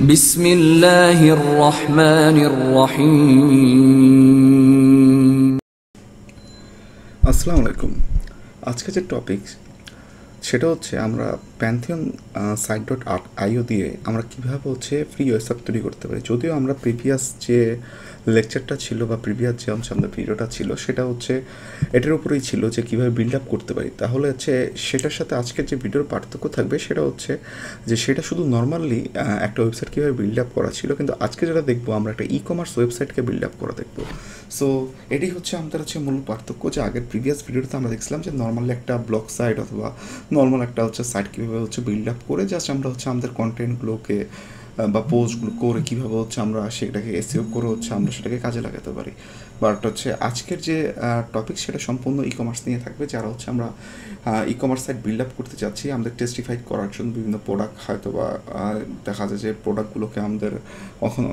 বিসমিল্লাহির রহমানির রহিম। আসসালামু আলাইকুম। আজকে যে টপিক সেটা হচ্ছে আমরা প্যান্থিয়ন site.io দিয়ে আমরা কীভাবে ফ্রি ওয়েবসাইট তৈরি করতে পারি। যদিও আমরা প্রিভিয়াস যে লেকচারটা ছিল বা প্রিভিয়াস যে আমাদের ভিডিওটা ছিল সেটা এটার উপরেই ছিল যে কীভাবে বিল্ড আপ করতে পারি। তাহলে সেটার সাথে আজকের যে ভিডিওর পার্থক্য থাকবে সেটা যে সেটা শুধু নর্মালি একটা ওয়েবসাইট কীভাবে বিল্ড আপ করা ছিল, কিন্তু আজকে যেটা দেখবো আমরা একটা ই কমার্স ওয়েবসাইটকে বিল্ড আপ করা দেখবো। সো এটি আমাদের মূল পার্থক্য। যে আগের প্রিভিয়াস ভিডিওতে আমরা দেখছিলাম যে নর্মালি একটা ব্লগ সাইট অথবা নর্মাল একটা সাইট কীভাবে বিল্ড আপ করে জাস্ট আমরা আমাদের কন্টেন্টগুলোকে বা পোস্টগুলো করে কীভাবে আমরা সেটাকে এসইও করে আমরা সেটাকে কাজে লাগাতে পারি। বাট আজকের যে টপিক সেটা সম্পূর্ণ ই কমার্স নিয়ে থাকবে। যারা আমরা e commerce site build up করতে চাচ্ছি, আমাদের টেস্টিফাই করার জন্য বিভিন্ন প্রোডাক্ট হয়তো বা দেখা যায় যে প্রোডাক্টগুলোকে আমাদের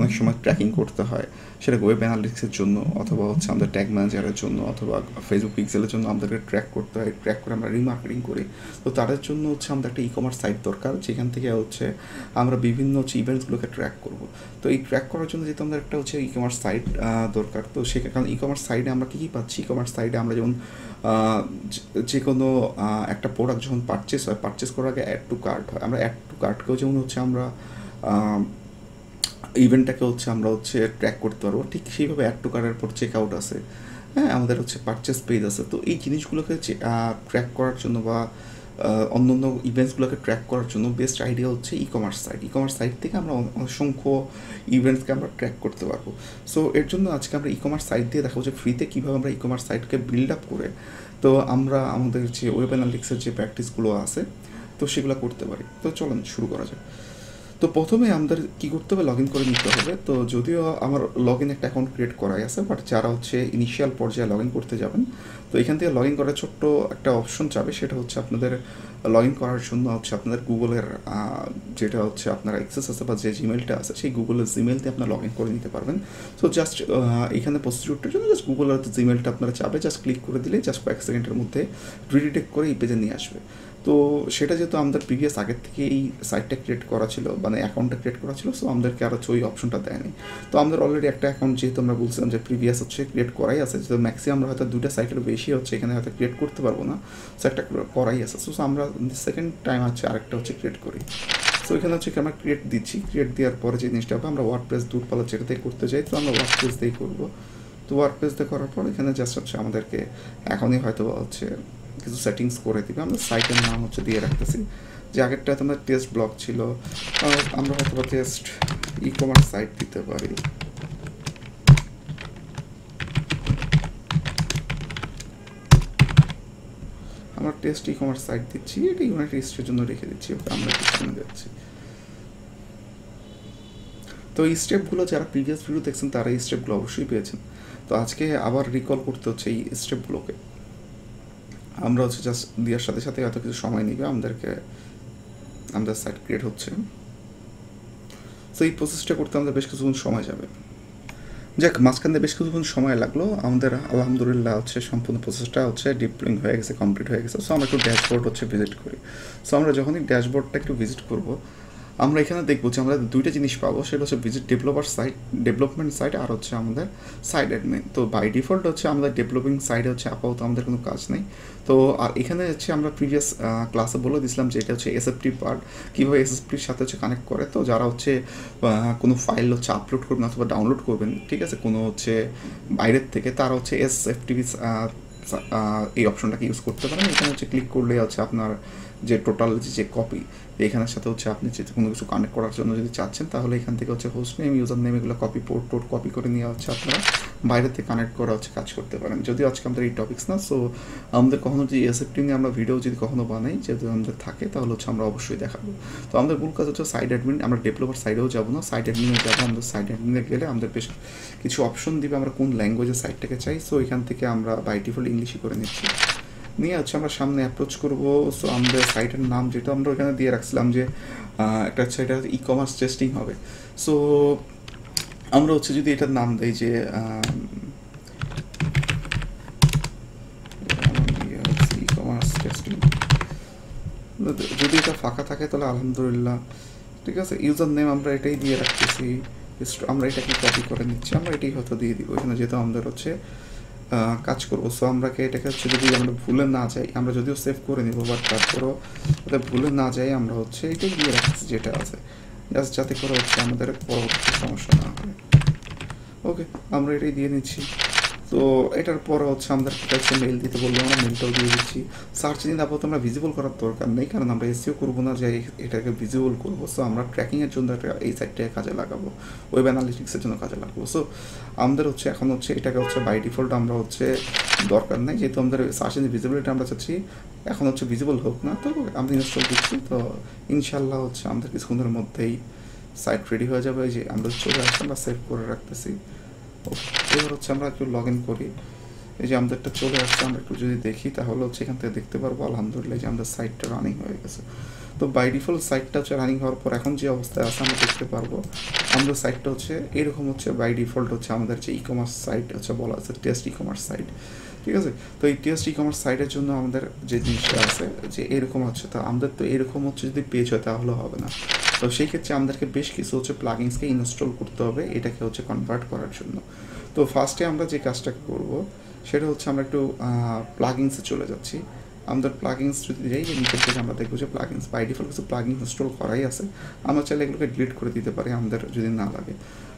অনেক সময় ট্র্যাকিং করতে হয়, সেটা ওয়েব অ্যানালিটিক্সের জন্য অথবা আমাদের ট্যাগ ম্যানেজারের জন্য অথবা ফেসবুক পিক্সেলের জন্য আমাদেরকে ট্র্যাক করতে হয়। ট্র্যাক করে আমরা রিমার্কেটিং করি। তো তাদের জন্য আমাদের একটা ই কমার্স সাইট দরকার, যেখান থেকে আমরা বিভিন্ন ইভেন্টসগুলোকে ট্র্যাক করব। তো এই ট্র্যাক করার জন্য যেহেতু আমাদের একটা ই কমার্স সাইট দরকার, তো সেখানে ই কমার্স সাইটে আমরা কী কী পাচ্ছি। ই কমার্স সাইটে আমরা যেমন যে কোনো একটা প্রোডাক্ট যখন পারচেস হয়, পারচেস করার আগে অ্যাড টু কার্ট হয়। আমরা অ্যাড টু কার্টকেও যেমন আমরা ইভেন্টটাকে আমরা ট্র্যাক করতে পারবো। ঠিক সেইভাবে অ্যাড টু কার্টের পর চেক আউট আছে, হ্যাঁ, আমাদের পারচেস পেজ আছে। তো এই জিনিসগুলোকে ট্র্যাক করার জন্য বা অন্য অন্য ইভেন্টসগুলোকে ট্র্যাক করার জন্য best idea e commerce site. E commerce site থেকে আমরা অসংখ্য ইভেন্টসকে আমরা ট্র্যাক করতে পারবো। সো এর জন্য আজকে আমরা ই কমার্স সাইট দিয়ে দেখাবো যে ফ্রিতে কীভাবে আমরা ই কমার্স সাইটকে বিল্ড আপ করে তো আমরা আমাদের যে ওয়েব অ্যানালিটিক্সের যে প্র্যাকটিসগুলো আছে তো সেগুলো করতে পারি। তো চলুন শুরু করা যাক। তো প্রথমে আমাদের কী করতে হবে, লগ ইন করে নিতে হবে। তো যদিও আমার লগ ইন একটা অ্যাকাউন্ট ক্রিয়েট করাই আছে, বাট যারা ইনিশিয়াল পর্যায়ে লগ ইন করতে যাবেন, তো এখান থেকে লগ ইন করার ছোট্ট একটা অপশন চাবে। সেটা আপনাদের লগ ইন করার জন্য আপনাদের গুগলের যেটা আপনার অ্যাক্সেস আছে বা যে জিমেলটা আছে সেই গুগলের জিমেল দিয়ে আপনারা লগ ইন করে নিতে পারবেন। সো জাস্ট এখানে প্রসিডিউরটার জন্য জাস্ট গুগলের জিমেলটা আপনারা চাবে, জাস্ট ক্লিক করে দিলে জাস্ট কয়েক সেকেন্ডের মধ্যে রিডিটেক্ট করে এই পেজে নিয়ে আসবে। তো সেটা যেহেতু আমাদের প্রিভিয়াস আগের থেকে এই সাইটটা ক্রিয়েট করা ছিল, মানে অ্যাকাউন্টটা ক্রিয়েট করা ছিল, সো আমাদেরকে আরও ওই অপশনটা দেয়নি। তো আমাদের অলরেডি একটা অ্যাকাউন্ট যেহেতু আমরা বলছিলাম যে প্রিভিয়াস ক্রিয়েট করাই আছে, যেহেতু ম্যাক্সিমাম আমরা হয়তো দুটো সাইটের বেশি এখানে হয়তো ক্রিয়েট করতে পারবো না, সো একটা করাই আছে। সো আমরা সেকেন্ড টাইম আরেকটা ক্রিয়েট করি। সো এখানে আমরা ক্রিয়েট দিচ্ছি। ক্রিয়েট দেওয়ার পরে যে জিনিসটা হবে, আমরা ওয়ার্ডপ্রেস দূরপাল্লা যেটা দিয়ে করতে চাই, তো আমরা ওয়ার্ডপ্রেস দিয়েই করবো। তো ওয়ার্ডপ্রেস দিয়ে করার পর এখানে জাস্ট আমাদেরকে এখনই হয়তো কিছু সেটিংস করে দিবে। আমরা সাইটের নাম দিয়ে রাখতেছি, যে আগেরটাতে আমাদের টেস্ট ব্লগ ছিল, আমরা হয়তো টেস্ট ই কমার্স সাইট দিতে পারি। আমরা টেস্ট ই কমার্স সাইট দিচ্ছি, এটা ইউনাইটেড স্টেটের জন্য রেখে দিচ্ছি, আমরা পিছনে যাচ্ছি। তো এই স্টেপগুলো যারা প্রিভিয়াস ভিডিও দেখছেন তারা এই স্টেপগুলো অবশ্যই পেয়েছেন। তো আজকে আবার রিকল করতে হচ্ছে এই স্টেপগুলোকে। আমরা জাস্ট দেওয়ার সাথে সাথে এত কিছু সময় নেবে আমাদেরকে, আমাদের সাইট ক্রিয়েট হচ্ছে। তো এই প্রসেসটা করতে আমাদের বেশ কিছুক্ষণ সময় যাবে। যাক, মাঝখানে বেশ কিছুক্ষণ সময় লাগলো আমাদের। আলহামদুলিল্লাহ সম্পূর্ণ প্রসেসটা ডিপ্লয়িং হয়ে গেছে, কমপ্লিট হয়ে গেছে। সো আমরা একটু ড্যাশবোর্ড ভিজিট করি। সো আমরা যখনই ড্যাশবোর্ডটা একটু ভিজিট করবো, আমরা এখানে দেখবো যে আমরা দুইটা জিনিস পাবো। সেটা ভিজিট ডেভেলপমেন্ট সাইট আর আমাদের সাইট অ্যাডমিন। তো বাই ডিফল্ট আমাদের ডেভেলপিং সাইডে আপাতত আমাদের কোনো কাজ নেই। তো আর এখানে আমরা প্রিভিয়াস ক্লাসে বলে দিয়েছিলাম যে এটা এসএফটি পার্ট, কীভাবে এসএফটির সাথে কানেক্ট করে। তো যারা কোনো ফাইল আপলোড করবেন অথবা ডাউনলোড করবেন, ঠিক আছে, কোনো বাইরের থেকে, তারা এসএফটি এই অপশনটাকে ইউজ করতে পারেন। এখানে ক্লিক করলে আপনার যে টোটাল যে কপি, এখানের সাথে আপনি যে কোনো কিছু কানেক্ট করার জন্য যদি চাচ্ছেন, তাহলে এখান থেকে হোস্ট নেম, ইউজার নেম, এগুলো পোর্ট কপি করে নিয়ে আপনারা বাইরে থেকে কানেক্ট করা কাজ করতে পারেন। যদিও আজকে আমাদের এই টপিক্স না, সো আমাদের কখনো যদি এসএফটি নিয়ে আমরা ভিডিও যদি কখনো বানাই, যেহেতু আমাদের থাকে, তাহলে আমরা অবশ্যই দেখাবো। তো আমাদের মূল কাজ সাইট অ্যাডমিন। আমরা ডেভেলপার সাইডেও যাবো না, সাইট অ্যাডমিনে যাবো। আমাদের সাইট অ্যাডমিনে গেলে আমাদের বেশ কিছু অপশন দিবে, আমরা কোন ল্যাঙ্গুয়েজের সাইটটাকে চাই। সো এখান থেকে আমরা বাই ডিফল্ট ইংলিশই করে নিচ্ছি, নিয়ে আমরা সামনে অ্যাপ্রোচ করবো। সো আমাদের সাইটের নাম যেটা আমরা ওখানে দিয়ে রাখছিলাম যে একটা এটা ই কমার্স টেস্টিং হবে। সো আমরা যদি এটার নাম দেই যে ই কমার্স টেস্টিং, যদি এটা ফাঁকা থাকে তাহলে আলহামদুলিল্লাহ ঠিক আছে। ইউজার নেম আমরা এটাই দিয়ে রাখতেছি, আমরা এটাকে কপি করে নিচ্ছি, আমরা এটাই হয়তো দিয়ে দিব এখানে, যেহেতু আমাদের হচ্ছে কাজ করবো। সো আমরা এটাকে হচ্ছে যদি আমরা ভুলে না যাই, আমরা যদিও সেভ করে নিব, বাট তারপরও যাতে ভুলে না যাই আমরা হচ্ছে এটাই দিয়ে রাখতেছি যেটা আছে, জাস্ট যাতে করে হচ্ছে আমাদের পরবর্তী সমস্যা না হয়। ওকে, আমরা এটাই দিয়ে নিচ্ছি। তো এটার পরে হচ্ছে আমাদেরকে কাছে মেল দিতে বললে আমরা মেলটাও দিয়ে দিচ্ছি। সার্চ ইঞ্জিন আপাতত আমরা ভিজিবল করার দরকার নেই, কারণ আমরা এসিও করবো না যে এটাকে ভিজিবল করবো। সো আমরা ট্র্যাকিংয়ের জন্য এই সাইটটাকে কাজে লাগাবো, ওয়েব অ্যানালিটিক্সের জন্য কাজে লাগাবো। সো আমাদের হচ্ছে এখন হচ্ছে এটাকে হচ্ছে বাই ডিফল্ট আমরা হচ্ছে দরকার নেই, যেহেতু আমাদের সার্চ ইঞ্জিন ভিজিবিলিটি আমরা চাচ্ছি এখন হচ্ছে ভিজিবল হোক না, তো আমরা ইনস্টল দিচ্ছি। তো ইনশাল্লাহ হচ্ছে আমাদের কিছুক্ষণের মধ্যেই সাইট রেডি হয়ে যাবে। যে আমরা চলে আসছি, আমরা সেভ করে রাখতেছি। এবার হচ্ছে আমরা একটু লগ ইন করি। এই যে আমাদেরটা চলে আসছে, আমরা একটু যদি দেখি তাহলে হচ্ছে এখান থেকে দেখতে পারবো আলহামদুলিল্লাহ যে আমাদের সাইটটা রানিং হয়ে গেছে। তো বাই ডিফল্ট সাইটটা হচ্ছে রানিং হওয়ার পর এখন যে অবস্থায় আছে আমরা দেখতে পারবো আমাদের সাইটটা হচ্ছে এরকম হচ্ছে বাই ডিফল্ট হচ্ছে আমাদের যে ই কমার্স সাইট হচ্ছে বলা আছে টেস্ট ই কমার্স সাইট, ঠিক আছে। তো এই টেস্ট ই কমার্স সাইটের জন্য আমাদের যে জিনিসটা আছে যে এরকম হচ্ছে, তো আমাদের তো এরকম হচ্ছে যদি পেজ হয় তাহলে হবে না। তো সেই ক্ষেত্রে আমাদেরকে বেশ কিছু হচ্ছে প্লাগিনসকে ইনস্টল করতে হবে এটাকে হচ্ছে কনভার্ট করার জন্য। তো ফার্স্টে আমরা যে কাজটা করব সেটা হচ্ছে আমরা একটু প্লাগিনসে চলে যাচ্ছি। আমাদের প্লাগিনস যদি যাই, যে নিচের থেকে আমরা দেখবো যে প্লাগিনস বাই ডিফল্ট কিছু প্লাগিন ইনস্টল করাই আছে, আমরা চাইলে এগুলোকে ডিলিট করে দিতে পারি আমাদের যদি না লাগে।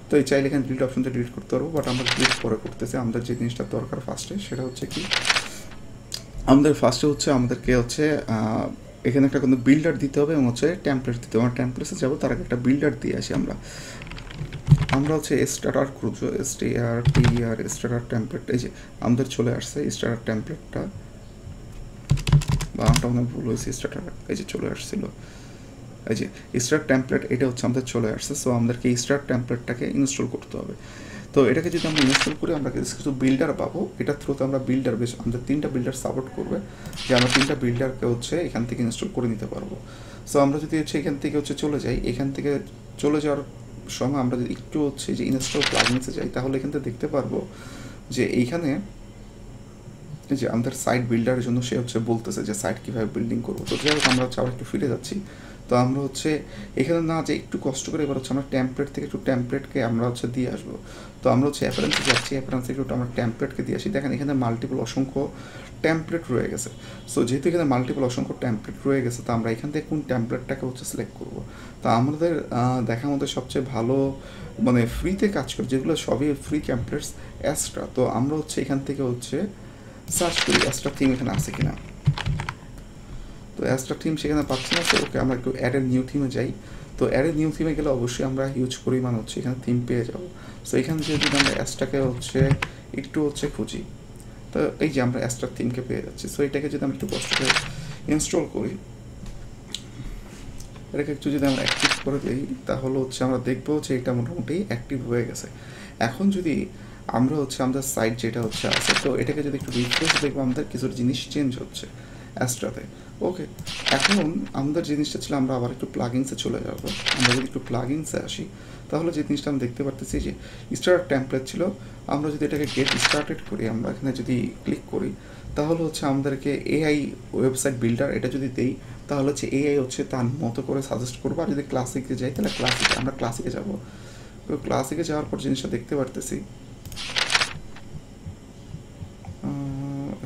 তো এই চাইলে এখানে ডিলিট অপশনটা ডিলিট করতে পারবো, বাট আমরা ডিলিট করে করতেছি। আমাদের যে জিনিসটা দরকার ফার্স্টে সেটা হচ্ছে কি, আমাদের ফার্স্টে হচ্ছে আমাদেরকে হচ্ছে এখানে একটা কোনো বিল্ডার দিতে হবে এবং হচ্ছে টেমপ্লেট দিতে হবে। আমরা টেমপ্লেটসে যাবো, তার আগে একটা বিল্ডার দিয়ে আসি। আমরা হচ্ছে স্টার্টার খুঁজবো, স্টার্টার টেমপ্লেট। এই যে আমাদের চলে আসছে স্টার্টার টেমপ্লেটটা, বাংলাটা অনেক ভুল হয়েছে, স্টার্টার এই যে চলে আসছিল, এই যে স্টার্ট টেমপ্লেট, এটা হচ্ছে আমাদের চলে আসছে। সো আমাদেরকে স্টার্ট টেমপ্লেটটাকে ইনস্টল করতে হবে। তো এটাকে যদি আমরা ইনস্টল করি আমরা কিছু বিল্ডার পাবো, এটার থ্রুতে আমরা বিল্ডার বেশ আমাদের 3টা বিল্ডার সাপোর্ট করবে, যে আমরা 3টা বিল্ডারকে হচ্ছে এখান থেকে ইনস্টল করে নিতে পারবো। সো আমরা যদি হচ্ছে এখান থেকে হচ্ছে চলে যাই, এখান থেকে চলে যাওয়ার সময় আমরা যদি একটু হচ্ছে যে ইনস্টল প্লাগইনসে যাই, তাহলে এখান থেকে দেখতে পারবো যে এইখানে যে আমাদের সাইট বিল্ডারের জন্য সে হচ্ছে বলতেছে যে সাইট কীভাবে বিল্ডিং করবো। তো যাই হোক আমরা হচ্ছে আবার একটু ফিরে যাচ্ছি। তো আমরা হচ্ছে এখানে না যে একটু কষ্ট করে এবার হচ্ছে আমরা টেমপ্লেট থেকে একটু টেমপ্লেটকে আমরা হচ্ছে দিয়ে আসবো। তো আমরা হচ্ছে অ্যাপারেন্সে যাচ্ছি, অ্যাপারেন্সে একটু আমরা টেমপ্লেটকে দিয়ে আসি। দেখেন এখানে মাল্টিপল অসংখ্য টেমপ্লেট রয়ে গেছে। সো যেহেতু এখানে মাল্টিপল অসংখ্য টেমপ্লেট রয়ে গেছে, তো আমরা এখান থেকে কোন টেমপ্লেটটাকে হচ্ছে সিলেক্ট করবো। তো আমাদের দেখার মধ্যে সবচেয়ে ভালো মানে ফ্রিতে কাজ করে যেগুলো সবই ফ্রি টেমপ্লেটস অ্যাস্ট্রা। তো আমরা হচ্ছে এখান থেকে হচ্ছে সার্চ করি অ্যাস্ট্রা থিম এখানে আছে কিনা। তো অ্যাস্ট্রা থিম সেখানে পাচ্ছি না। তো ওকে আমরা একটু অ্যাডের নিউ থিমে যাই। তো অ্যাডের নিউ থিমে গেলে অবশ্যই আমরা হিউজ পরিমাণ হচ্ছে এখানে থিম পেয়ে যাবো। সো এখানে যদি আমরা অ্যাস্ট্রাকে হচ্ছে একটু হচ্ছে খুঁজি, তো এই যে আমরা অ্যাস্ট্রা থিমকে পেয়ে যাচ্ছি। সো এটাকে যদি আমরা একটু কষ্ট করে ইনস্টল করি, এটাকে একটু যদি আমরা অ্যাক্টিভ করে দিই, তাহলে হচ্ছে আমরা দেখবো যে এটা মোটামুটি অ্যাক্টিভ হয়ে গেছে। এখন যদি আমরা হচ্ছে আমাদের সাইট যেটা হচ্ছে আছে, তো এটাকে যদি একটু রিফ্রেশ দেখবো আমাদের কিছু জিনিস চেঞ্জ হচ্ছে অ্যাস্ট্রাতে। ওকে, এখন আমাদের জিনিসটা ছিল আমরা আবার একটু প্লাগইনসে চলে যাব। আমরা যদি একটু প্লাগইনসে আসি, তাহলে যে জিনিসটা আমি দেখতে পারতেছি যে স্টার্ট টেমপ্লেট ছিল, আমরা যদি এটাকে গেট স্টার্টেড করি, আমরা এখানে যদি ক্লিক করি, তাহলে হচ্ছে আমাদেরকে এআই ওয়েবসাইট বিল্ডার এটা যদি দেই, তাহলে হচ্ছে এআই হচ্ছে তার মতো করে সাজেস্ট করবো। আর যদি ক্লাসিকে যাই তাহলে আমরা ক্লাসিকে যাবো। তো ক্লাসিকে যাওয়ার পর জিনিসটা দেখতে পারতেছি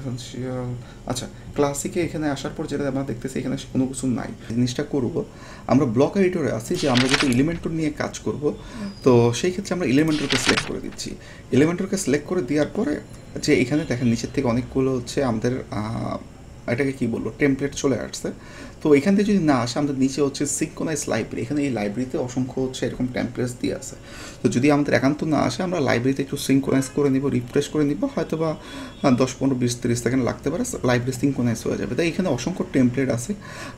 এসেনশিয়াল। আচ্ছা, ক্লাসিকে এখানে আসার পর যেটা আমরা দেখতেছি এখানে কোনো কিছু নাই। জিনিসটা করবো আমরা ব্লক এডিটরে আছি, যে আমরা যেহেতু এলিমেন্টর নিয়ে কাজ করব, তো সেই ক্ষেত্রে আমরা এলিমেন্টরকে সিলেক্ট করে দিচ্ছি। এলিমেন্টরকে সিলেক্ট করে দেওয়ার পরে যে এখানে দেখেন নিচের থেকে অনেকগুলো হচ্ছে আমাদের এটাকে কী বলবো টেমপ্লেট চলে আসছে। তো এখান থেকে যদি না আসে, আমাদের নিচে হচ্ছে সিঙ্ক্রোনাইজ লাইব্রেরি, এখানে এই লাইব্রেরিতে অসংখ্য হচ্ছে এরকম টেমপ্লেটস দিয়ে আছে। তো যদি আমাদের একান্ত না আসে, আমরা লাইব্রেরিতে একটু সিঙ্ক্রোনাইজ করে নিব, রিফ্রেশ করে নিব, হয়তো বা 10, 15, 20, 30 সেকেন্ড লাগতে পারে, লাইব্রেরি সিঙ্ক্রোনাইজ হয়ে যাবে। তাই এখানে অসংখ্য টেমপ্লেট আছে,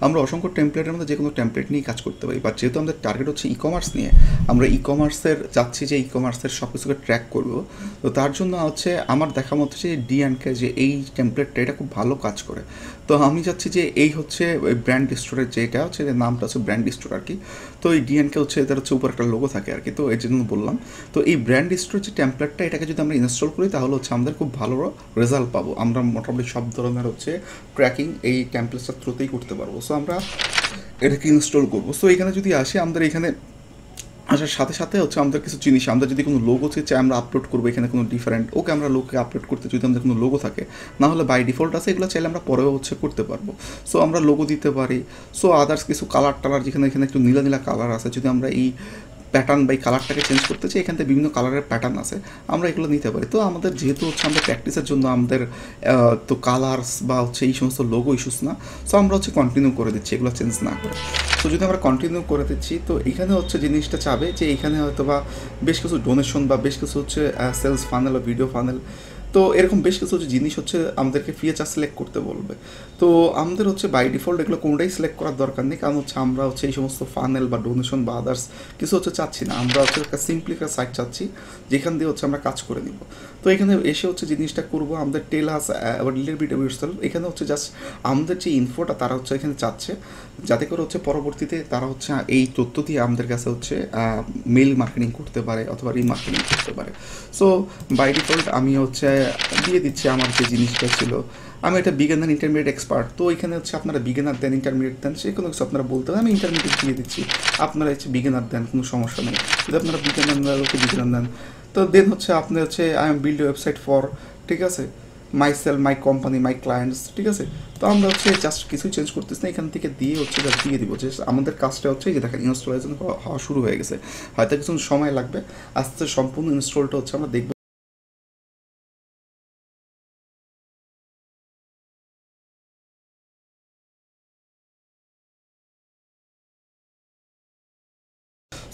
আমরা অসংখ্য টেমপ্লেটের মধ্যে যে কোনো টেমপ্লেট নিয়ে কাজ করতে পারি। বাট যেহেতু আমাদের টার্গেট হচ্ছে ই কমার্স নিয়ে, আমরা ই কমার্সের যাচ্ছি যে ই কমার্সের সব কিছুকে ট্র্যাক করবো। তো তার জন্য হচ্ছে আমার দেখা মতো যে ডিএনকে যে এই টেমপ্লেটটা এটা খুব ভালো কাজ করে। তো আমি চাচ্ছি যে এই হচ্ছে ওই ব্র্যান্ড স্টোরের যেটা হচ্ছে যে নামটা হচ্ছে ব্র্যান্ড স্টোর আর কি। তো এই ডিএনকে হচ্ছে এদের হচ্ছে উপর একটা লোগো থাকে আর কি, তো এই জন্য বললাম। তো এই ব্র্যান্ড স্টোরের যে টেমপ্লেটটা এটাকে যদি আমরা ইনস্টল করি, তাহলে হচ্ছে আমাদের খুব ভালো রেজাল্ট পাবো। আমরা মোটামুটি সব ধরনের হচ্ছে ট্র্যাকিং এই টেমপ্লেটসটার থ্রুতেই করতে পারবো। সো আমরা এটাকে ইনস্টল করবো। সো এখানে যদি আসি, আমাদের এখানে আসার সাথে সাথে হচ্ছে আমাদের কিছু জিনিস, আমরা যদি কোনো লোগো চাই আমরা আপলোড করবো এখানে কোনো ডিফারেন্ট, ওকে আমরা লোগোকে আপলোড করতে যদি আমাদের কোনো লোগো থাকে, না হলে বাই ডিফল্ট আছে, এগুলো চাইলে আমরা পরেও হচ্ছে করতে পারবো। সো আমরা লোগো দিতে পারি। সো আদার্স কিছু কালার টালার, যেখানে এখানে একটু নীলা নীলা কালার আছে, যদি আমরা এই প্যাটার্ন বা এই কালারটাকে চেঞ্জ করতে চাই, এখান থেকে বিভিন্ন কালারের প্যাটার্ন আছে, আমরা এগুলো নিতে পারি। তো আমাদের যেহেতু হচ্ছে আমাদের প্র্যাকটিসের জন্য আমাদের তো কালার্স বা হচ্ছে এই সমস্ত লোগো ইস্যুস না, সো আমরা হচ্ছে কন্টিনিউ করে দিচ্ছি এগুলো চেঞ্জ না করে। তো যদি আমরা কন্টিনিউ করে দিচ্ছি, তো এখানে হচ্ছে জিনিসটা চাবে যে এখানে হয়তো বা বেশ কিছু ডোনেশন বা বেশ কিছু হচ্ছে সেলস ফানেল বা ভিডিও ফানেল, তো এরকম বেশ কিছু হচ্ছে জিনিস হচ্ছে আমাদেরকে ফিচার সিলেক্ট করতে বলবে। তো আমাদের হচ্ছে বাই ডিফল্ট এগুলো কোনোটাই সিলেক্ট করার দরকার নেই, কারণ হচ্ছে আমরা হচ্ছে এই সমস্ত ফানেল বা ডোনেশন বা আদার্স কিছু হচ্ছে চাচ্ছি না। আমরা হচ্ছে একটা সিম্পলি একটা সাইট চাচ্ছি যেখান দিয়ে হচ্ছে আমরা কাজ করে নিব। তো এখানে এসে হচ্ছে জিনিসটা করবো আমাদের টেল আস আবার লিটল বিট অফ ইয়োরসেলফ, এখানে হচ্ছে জাস্ট আমাদের যে ইনফোটা তারা হচ্ছে এখানে চাচ্ছে, যাতে করে হচ্ছে পরবর্তীতে তারা হচ্ছে এই তথ্য দিয়ে আমাদের কাছে হচ্ছে মেল মার্কেটিং করতে পারে অথবা রিমার্কেটিং করতে পারে। সো বাই ডিফল্ট আমি হচ্ছে দিয়ে দিচ্ছি আমার যে জিনিসটা ছিল, আমি এটা বিগিনার ইন্টারমিডিয়েট এক্সপার্ট। তো এখানে হচ্ছে আপনারা বিগিনার দেন, ইন্টারমিডিয়েট দেন, সে কোনো কিছু আপনারা বলতে হবে, আমি ইন্টারমিডিয়েট দিয়ে দিচ্ছি, আপনারা হচ্ছে বিগিনার দেন, কোনো সমস্যা নেই। যদি আপনারা বিগিনার দেন, ওকে বিগিনার দেন। তো দেন হচ্ছে আপনি হচ্ছে I am build website for, ঠিক আছে, my self, my company, my clients, ঠিক আছে। তো আমরা হচ্ছে জাস্ট কিছু চেঞ্জ করতেছি না, এখান থেকে দিয়ে হচ্ছে জাস্ট দিয়ে দিব যে আমাদের কাজটা হচ্ছে যে দেখেন ইনস্টলেশন হওয়া শুরু হয়ে গেছে, হয়তো কিছু সময় লাগবে, আস্তে আস্তে সম্পূর্ণ ইনস্টলটা হচ্ছে আমরা দেখব।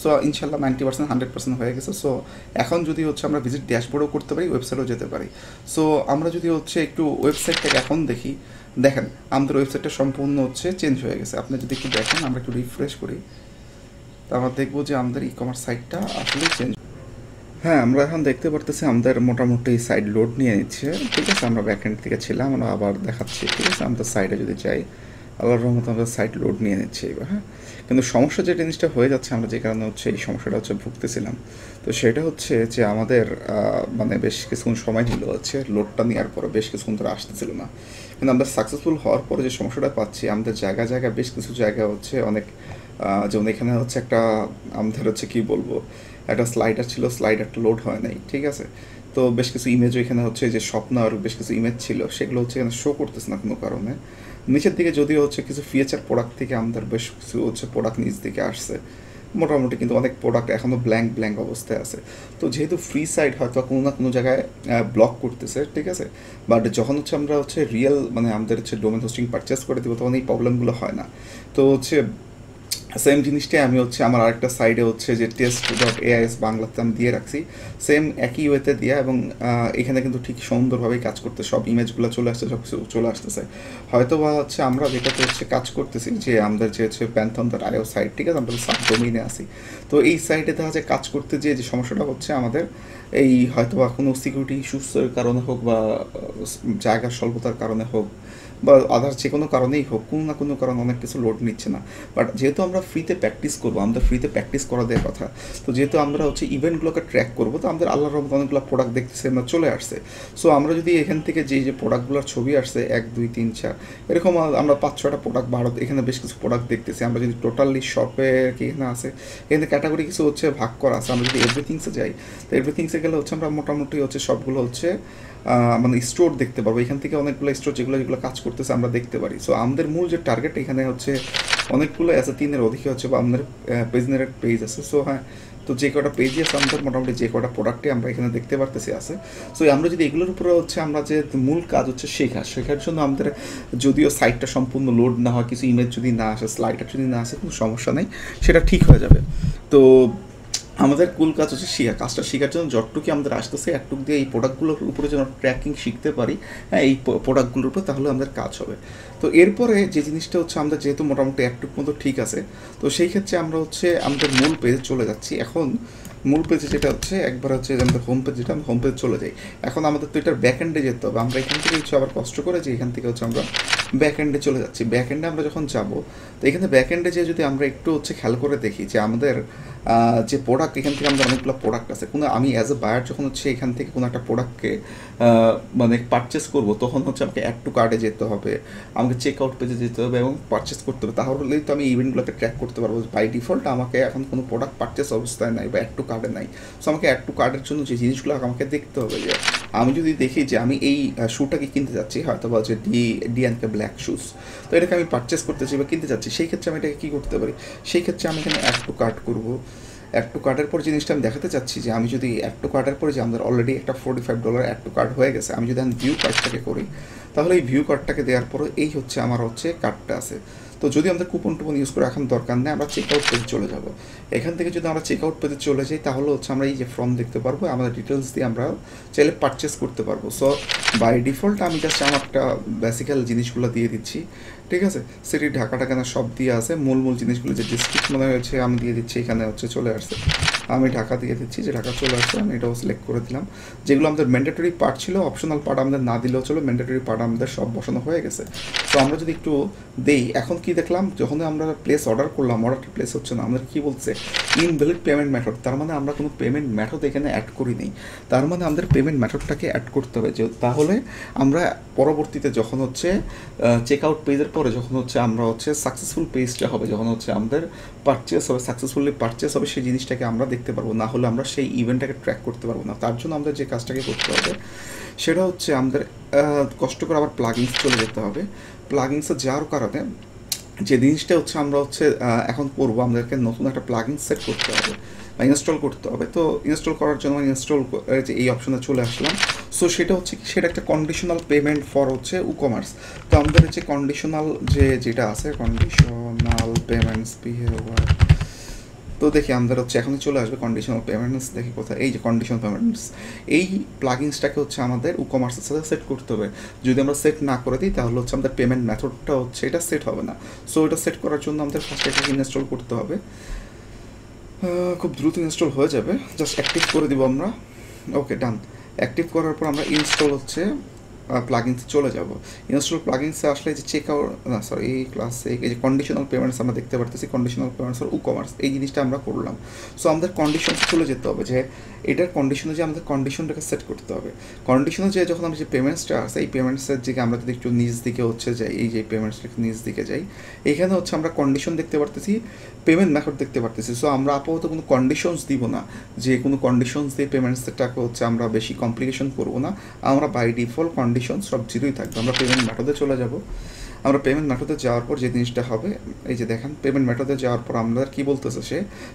সো ইনশাল্লাহ 90% 100% হয়ে গেছে। সো এখন যদি হচ্ছে আমরা ভিজিট ড্যাশবোর্ডও করতে পারি, ওয়েবসাইটও যেতে পারি। সো আমরা যদি হচ্ছে একটু ওয়েবসাইটটাকে এখন দেখি, দেখেন আমাদের ওয়েবসাইটটা সম্পূর্ণ হচ্ছে চেঞ্জ হয়ে গেছে। আপনি যদি একটু দেখেন, আমরা একটু রিফ্রেশ করি, তো আমরা দেখবো যে আমাদের ই কমার্স সাইটটা আসলে চেঞ্জ। হ্যাঁ, আমরা এখন দেখতে পারতেছি আমাদের মোটামুটি সাইট লোড নিয়ে নিচ্ছে, ঠিক আছে। আমরা ব্যাকএন্ড থেকে ছিলাম, আমরা আবার দেখাচ্ছি, ঠিক আছে। আমাদের সাইটে যদি যাই, আল্লাহর রহমতে আমাদের সাইট লোড নিয়ে নিচ্ছে এবার। হ্যাঁ, কিন্তু সমস্যা যে জিনিসটা হয়ে যাচ্ছে, আমরা যে কারণে হচ্ছে এই সমস্যাটা হচ্ছে ভুগতেছিলাম, তো সেটা হচ্ছে যে আমাদের মানে বেশ কিছুক্ষণ সময় নিল হচ্ছে লোডটা নেওয়ার পরে, বেশ কিছুক্ষণ ধরে আসতেছিল না। কিন্তু আমরা সাকসেসফুল হওয়ার পরে যে সমস্যাটা পাচ্ছি, আমাদের জায়গায় জায়গায় বেশ কিছু জায়গা হচ্ছে অনেক, যেমন এখানে হচ্ছে একটা আমাদের হচ্ছে কী বলবো, একটা স্লাইডার ছিল, স্লাইডারটা লোড হয় নাই, ঠিক আছে। তো বেশ কিছু ইমেজও এখানে হচ্ছে যে স্বপ্ন আর বেশ কিছু ইমেজ ছিল, সেগুলো হচ্ছে এখানে শো করতেছে না কোনো কারণে। নিচের দিকে যদিও হচ্ছে কিছু ফিচার প্রোডাক্ট থেকে আমাদের বেশ কিছু হচ্ছে প্রোডাক্ট নিচ দিকে আসছে মোটামুটি, কিন্তু অনেক প্রোডাক্ট এখনও ব্ল্যাঙ্ক অবস্থায় আছে। তো যেহেতু ফ্রি সাইট হয়তো কোনো না কোনো জায়গায় ব্লক করতেছে, ঠিক আছে। বাট যখন হচ্ছে আমরা হচ্ছে রিয়েল মানে আমাদের হচ্ছে ডোমেন হোস্টিং পারচেস করে দেবো, তখন এই প্রবলেমগুলো হয় না। তো হচ্ছে সেম জিনিসটাই আমি হচ্ছে আমার আরেকটা সাইডে হচ্ছে যে test.ais বাংলাতে আমি দিয়ে রাখছি, সেম একই ওয়েতে দেওয়া, এবং এখানে কিন্তু ঠিক সুন্দরভাবেই কাজ করতে, সব ইমেজগুলো চলে আসছে, সব কিছু চলে আসতেছে। হয়তো বা হচ্ছে আমরা যেটাতে হচ্ছে কাজ করতেছি, যে আমাদের যে হচ্ছে Pantone.io সাইট, ঠিক আছে, আমরা সাবডোমেইনে আছি। তো এই সাইটে দেখা যায় কাজ করতে যে সমস্যাটা হচ্ছে আমাদের, এই হয়তো বা কোনো সিকিউরিটি ইস্যুসের কারণে হোক বা জায়গার স্বল্পতার কারণে হোক বা আদার যে কোনো কারণেই হোক, কোনো না কোনো কারণে অনেক কিছু লোড নিচ্ছে না। বাট যেহেতু আমরা ফ্রিতে প্র্যাকটিস করবো, আমাদের ফ্রিতে প্র্যাকটিস করা দেওয়ার কথা, তো যেহেতু আমরা হচ্ছে ইভেন্টগুলোকে ট্র্যাক করবো, তো আমাদের আল্লাহর রহমতে অনেকগুলো প্রোডাক্ট দেখতেছে আমরা চলে আসছে। সো আমরা যদি এখান থেকে যে প্রোডাক্টগুলোর ছবি আসছে 1 2 3 4 এরকম, আমরা 5-6টা প্রোডাক্ট ভারত এখানে বেশ কিছু প্রোডাক্ট দেখতেছি। আমরা যদি টোটালি শপে কি এখানে আছে, এখানে ক্যাটাগরি কিছু হচ্ছে ভাগ করা আছে। আমরা যদি এভরিথিংসে যাই, তো এভরিথিংসে গেলে হচ্ছে আমরা মোটামুটি হচ্ছে সবগুলো হচ্ছে মানে স্টোর দেখতে পারবো। এখান থেকে অনেকগুলো স্টোর যেগুলো কাজ করতেছে আমরা দেখতে পারি। সো আমাদের মূল যে টার্গেট এখানে হচ্ছে অনেকগুলো আছে, 3-এর অধিক হচ্ছে বা আমাদের পেজ আছে। সো হ্যাঁ, তো যে কটা পেজই আছে আমাদের, মোটামুটি যে কটা প্রোডাক্টে আমরা এখানে দেখতে পারতেছি আছে। সো আমরা যদি এগুলোর উপরে হচ্ছে আমরা যে মূল কাজ হচ্ছে শেখার জন্য আমাদের যদিও সাইটটা সম্পূর্ণ লোড না হয়, কিছু ইমেজ যদি না আসে, স্লাইডার যদি না আসে, কোনো সমস্যা নেই, সেটা ঠিক হয়ে যাবে। তো আমাদের কুল কাজ হচ্ছে কাজটা শেখার জন্য যতটুকু আমাদের আসতেছে একটুক দিয়ে এই প্রোডাক্টগুলোর উপরে যেন ট্র্যাকিং শিখতে পারি, হ্যাঁ, এই প্রোডাক্টগুলোর উপরে, তাহলে আমাদের কাজ হবে। তো এরপরে যে জিনিসটা হচ্ছে আমরা যেহেতু মোটামুটি একটুক মতো ঠিক আছে, তো সেই ক্ষেত্রে আমরা হচ্ছে আমাদের মূল পেজে চলে যাচ্ছি। এখন মূল পেজে যেটা হচ্ছে একবার হচ্ছে আমাদের হোম পেজ, যেটা আমরা হোম পেজ চলে যাই। এখন আমাদের তো এটার ব্যাক এন্ডে যেতে হবে, আমরা এখান থেকে হচ্ছে আবার কষ্ট করে যে এখান থেকে হচ্ছে আমরা ব্যাক এন্ডে চলে যাচ্ছি। ব্যাক এন্ডে আমরা যখন যাব, তো এখানে ব্যাক এন্ডে যে যদি আমরা একটু হচ্ছে খেয়াল করে দেখি যে আমাদের যে প্রোডাক্ট, এখান থেকে আমাদের অনেকগুলো প্রোডাক্ট আছে, কোনো আমি অ্যাজ এ বায়ার যখন হচ্ছে এখান থেকে কোনো একটা প্রোডাক্টকে মানে পারচেস করবো, তখন হচ্ছে আমাকে অ্যাড টু কার্ডে যেতে হবে, আমাকে চেক আউট পেজে যেতে হবে এবং পারচেস করতে হবে, তাহলেই তো আমি ইভেন্টগুলোকে ট্র্যাক করতে পারবো। বাই ডিফল্ট আমাকে এখন কোনো প্রোডাক্ট পারচেস অবস্থায় নাই বা অ্যাড টু কার্ডে নাই। সো আমাকে অ্যাড টু কার্ডের জন্য যে জিনিসগুলো আমাকে দেখতে হবে, যে আমি যদি দেখি যে আমি এই শ্যুটাকে কিনতে যাচ্ছি, হয়তো বা যে ডি&কে ব্ল্যাক শুজ, তো এটাকে আমি পারচেস করতে চাই বা কিনতে চাচ্ছি, সেই ক্ষেত্রে আমি এটাকে কী করতে পারি, সেই ক্ষেত্রে আমি এখানে অ্যাড টু কার্ট করবো। অ্যাড টু কার্টের পর জিনিসটা আমি দেখাতে চাচ্ছি যে আমি যদি অ্যাড টু কার্টের পরে যে আমাদের অলরেডি একটা $45 অ্যাড টু কার্ট হয়ে গেছে, আমি যদি আমি ভিউ কার্ডটাকে করি, তাহলে এই ভিউ কার্ডটাকে দেওয়ার পরে এই হচ্ছে আমার হচ্ছে কার্ডটা আছে। তো যদি আমাদের কুপন টুপন ইউজ করে এখন দরকার নেই, আমরা চেক আউট পেজে চলে যাব। এখান থেকে যদি আমরা চেক আউট পেজে চলে যাই, তাহলে হচ্ছে আমরা এই যে ফর্ম দেখতে পারবো, আমাদের ডিটেলস দিয়ে আমরা চাইলে পারচেস করতে পারবো। সো বাই ডিফল্ট আমি জাস্ট আমার একটা বেসিক্যাল জিনিসগুলো দিয়ে দিচ্ছি, ঠিক আছে। সিটি ঢাকা টাকানা সব দিয়ে আছে, মূল জিনিসগুলো যে ডিস্ট্রিক্ট মনে হয়েছে আমি দিয়ে দিচ্ছি, এখানে হচ্ছে চলে আসছে, আমি ঢাকা দিয়ে দিচ্ছি, যে ঢাকা চলে আসছে, আমি এটাও সিলেক্ট করে দিলাম। যেগুলো আমাদের ম্যান্ডেটরি পার্ট ছিল, অপশনাল পার্ট আমাদের না দিলেও চলো, ম্যান্ডেটরি পার্ট আমাদের সব বসানো হয়ে গেছে। তো আমরা যদি একটু দেই, এখন কি দেখলাম, যখন আমরা প্লেস অর্ডার করলাম, অর্ডারটা প্লেস হচ্ছে না, আমাদের কী বলছে ইনভ্যালিড পেমেন্ট মেথড, তার মানে আমরা কোনো পেমেন্ট মেথড এখানে অ্যাড করি নেই, তার মানে আমাদের পেমেন্ট মেথডটাকে অ্যাড করতে হবে, যে তাহলে আমরা পরবর্তীতে যখন হচ্ছে চেক আউট পেজের পরে যখন হচ্ছে আমরা হচ্ছে সাকসেসফুল পেজটা হবে, যখন হচ্ছে আমাদের পারচেস হবে, সাকসেসফুলি পারচেস হবে, সেই জিনিসটাকে আমরা দেখতে পারবো, না হলে আমরা সেই ইভেন্টটাকে ট্র্যাক করতে পারবো না। তার জন্য আমাদের যে কাজটাকে করতে হবে সেটা হচ্ছে আমাদের কষ্ট করে আবার প্লাগিংস চলে যেতে হবে। প্লাগিংসে যাওয়ার কারণে যে জিনিসটা হচ্ছে আমরা হচ্ছে এখন করবো, আমাদেরকে নতুন একটা প্লাগিং সেট করতে হবে বা ইনস্টল করতে হবে। তো ইনস্টল করার জন্য ইনস্টল যে এই অপশনে চলে আসলাম। সো সেটা হচ্ছে কি, সেটা একটা কন্ডিশনাল পেমেন্ট ফর হচ্ছে ই-কমার্স। তো আমাদের হচ্ছে কন্ডিশনাল যেটা আছে, কন্ডিশনাল পেমেন্টস বিহেভিয়ার, তো দেখি আমাদের হচ্ছে এখনই চলে আসবে কন্ডিশনাল পেমেন্টস, দেখি কোথায়, এই যে কন্ডিশনাল পেমেন্টস, এই প্লাগিংসটাকে হচ্ছে আমাদের ই-কমার্সের সাথে সেট করতে হবে। যদি আমরা সেট না করে দিই, তাহলে হচ্ছে আমাদের পেমেন্ট মেথডটা হচ্ছে এটা সেট হবে না। সো এটা সেট করার জন্য আমাদের ফার্স্ট এটাকে ইনস্টল করতে হবে, খুব দ্রুত ইনস্টল হয়ে যাবে, জাস্ট অ্যাক্টিভ করে দিব আমরা। ওকে, ডান। অ্যাক্টিভ করার পর আমরা ইনস্টল হচ্ছে প্লাগিংসে চলে যাব। ইনস্টল প্লাগিংসে আসলে যে চেক আউট, না সরি, এই ক্লাসে এই যে কন্ডিশনাল পেমেন্টস আমরা দেখতে পারতেছি, কন্ডিশনাল পেমেন্টস আর ই-কমার্স, এই জিনিসটা আমরা করলাম। সো আমাদের কন্ডিশনসে চলে যেতে হবে, যে এটার কন্ডিশনে যে আমাদের কন্ডিশনটাকে সেট করতে হবে। কন্ডিশনে যে যখন আমরা যে পেমেন্টসটা আছে, এই পেমেন্টসের দিকে আমরা যদি একটু নিচ দিকে হচ্ছে যাই, এই যে পেমেন্টসটা নিচ দিকে যাই, এখানে হচ্ছে আমরা কন্ডিশন দেখতে পারতেছি, পেমেন্ট মেথড দেখতে পারতেছি। সো আমরা আপাতত কোনো কন্ডিশনস দিব না, যে কোনো কন্ডিশনস দিয়ে পেমেন্টসটাকে হচ্ছে আমরা বেশি কমপ্লিকেশন করবো না, আমরা বাই ডিফল্ট কন্ডিশন সব জিরোই থাকবে। আমরা পেমেন্ট মেথডে চলে যাব। আমরা পেমেন্ট মেথডে যাওয়ার পর যে জিনিসটা হবে, এই যে দেখেন পেমেন্ট মেথডে যাওয়ার পর আমাদের কী বলতেছে,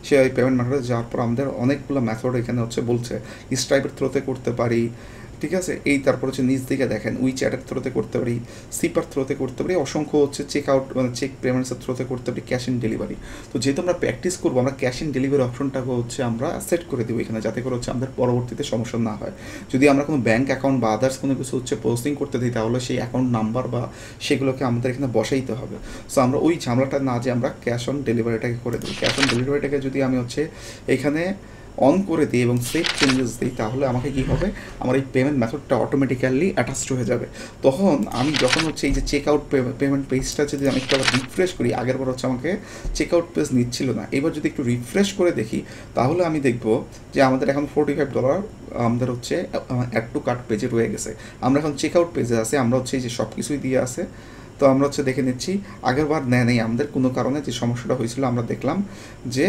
সে ওই পেমেন্ট মেথডে যাওয়ার পর আমাদের অনেকগুলো মেথড এখানে হচ্ছে বলছে, স্ট্রাইপের থ্রোতে করতে পারি, ঠিক আছে। এই তারপর হচ্ছে নিচ দিকে দেখেন উইচ্যাটের থ্রোতে করতে পারি, সিপার থ্রোতে করতে পারি, অসংখ্য হচ্ছে চেক আউট মানে চেক পেমেন্টসের থ্রোতে করতে পারি, ক্যাশ ইন ডেলিভারি। তো যেহেতু আমরা প্র্যাকটিস করবো, আমরা ক্যাশ ইন ডেলিভারি অপশনটাকে হচ্ছে আমরা সেট করে দেবো এখানে, যাতে করে হচ্ছে আমাদের পরবর্তীতে সমস্যা না হয়। যদি আমরা কোনো ব্যাঙ্ক অ্যাকাউন্ট বা আদার্স কোনো কিছু হচ্ছে পোস্টিং করতে দিই, তাহলে সেই অ্যাকাউন্ট নাম্বার বা সেগুলোকে আমাদের এখানে বসাইতে হবে। সো আমরা ওই ঝামেলাটা না, যে আমরা ক্যাশ অন ডেলিভারিটাকে করে দেবো। ক্যাশ অন ডেলিভারিটাকে যদি আমি হচ্ছে এখানে অন করে দিই এবং সেভ চেঞ্জেস দিই, তাহলে আমাকে কী হবে, আমার এই পেমেন্ট মেথডটা অটোমেটিক্যালি অ্যাটাচড হয়ে যাবে। তখন আমি যখন হচ্ছে এই যে চেক আউট পেমেন্ট পেজটা যদি আমি একটু আবার রিফ্রেশ করি, আগের বার হচ্ছে আমাকে চেক আউট পেজ নিচ্ছিল না, এবার যদি একটু রিফ্রেশ করে দেখি, তাহলে আমি দেখব যে আমাদের এখন $45 আমাদের হচ্ছে অ্যাড টু কার্ট পেজে রয়ে গেছে। আমরা এখন চেক আউট পেজে আছে, আমরা হচ্ছে এই যে সব কিছুই দিয়ে আছে। তো আমরা হচ্ছে দেখে নিচ্ছি, আগের বার নেয় নেই, আমাদের কোনো কারণে যে সমস্যাটা হয়েছিল আমরা দেখলাম যে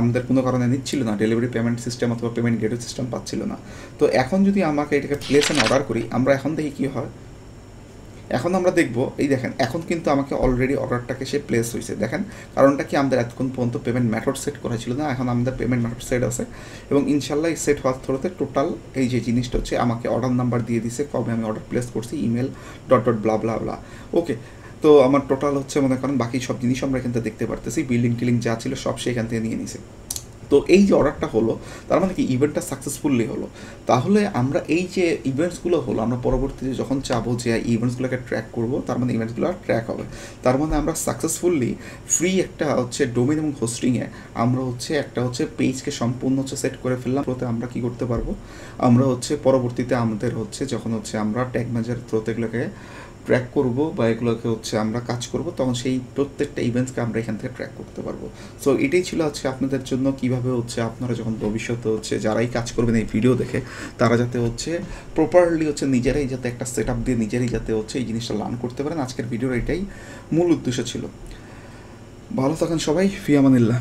আমাদের কোনো কারণে নিচ্ছিল না, ডেলিভারি পেমেন্ট সিস্টেম অথবা পেমেন্ট গেটওয়ে সিস্টেম পাচ্ছিল না। তো এখন যদি আমাকে এটাকে প্লেস অ্যান্ড অর্ডার করি, আমরা এখন দেখি কী হয়। এখন আমরা দেখব, এই দেখেন এখন কিন্তু আমাকে অলরেডি অর্ডারটাকে সে প্লেস হয়েছে। দেখেন কারণটা কি, আমাদের এতক্ষণ পর্যন্ত পেমেন্ট মেথড সেট করা ছিল না, এখন আমাদের পেমেন্ট মেথড সেট আছে এবং ইনশাল্লাহ এই সেট হওয়ার থ্রুতে টোটাল এই যে জিনিসটা হচ্ছে আমাকে অর্ডার নাম্বার দিয়ে দিছে, কবে আমি অর্ডার প্লেস করছি, ইমেল ব্লা ব্লা ব্লা। ওকে, তো আমার টোটাল হচ্ছে মনে করেন বাকি সব জিনিস আমরা এখান থেকে দেখতে পারতেছি, বিল্ডিং টিলিং যা ছিল সব সে এখান থেকে নিয়ে নিছে। তো এই যে অর্ডারটা হলো, তার মানে কি ইভেন্টটা সাকসেসফুলি হলো। তাহলে আমরা এই যে ইভেন্টসগুলো হলো, আমরা পরবর্তীতে যখন চাবো যে ইভেন্টসগুলোকে ট্র্যাক করবো, তার মানে ইভেন্টসগুলো ট্র্যাক হবে। তার মানে আমরা সাকসেসফুলি ফ্রি একটা হচ্ছে ডোমেন এবং হোস্টিংয়ে আমরা হচ্ছে একটা হচ্ছে পেজকে সম্পূর্ণ হচ্ছে সেট করে ফেললাম। প্রথমে আমরা কি করতে পারবো, আমরা হচ্ছে পরবর্তীতে আমাদের হচ্ছে যখন হচ্ছে আমরা ট্যাগ ম্যানেজার থ্রোতে এগুলোকে ট্র্যাক করব বা এগুলোকে হচ্ছে আমরা কাজ করব, তখন সেই প্রত্যেকটা ইভেন্টসকে আমরা এখান থেকে ট্র্যাক করতে পারবো। সো এটাই ছিল আজকে আপনাদের জন্য কীভাবে হচ্ছে আপনারা যখন ভবিষ্যতে হচ্ছে যারাই কাজ করবেন এই ভিডিও দেখে, তারা যাতে হচ্ছে প্রপারলি হচ্ছে নিজেরাই যাতে একটা সেট আপ দিয়ে নিজেরাই যাতে হচ্ছে এই জিনিসটা লার্ন করতে পারেন। আজকের ভিডিওর এটাই মূল উদ্দেশ্য ছিল। ভালো থাকেন সবাই, ফি আমানিল্লাহ।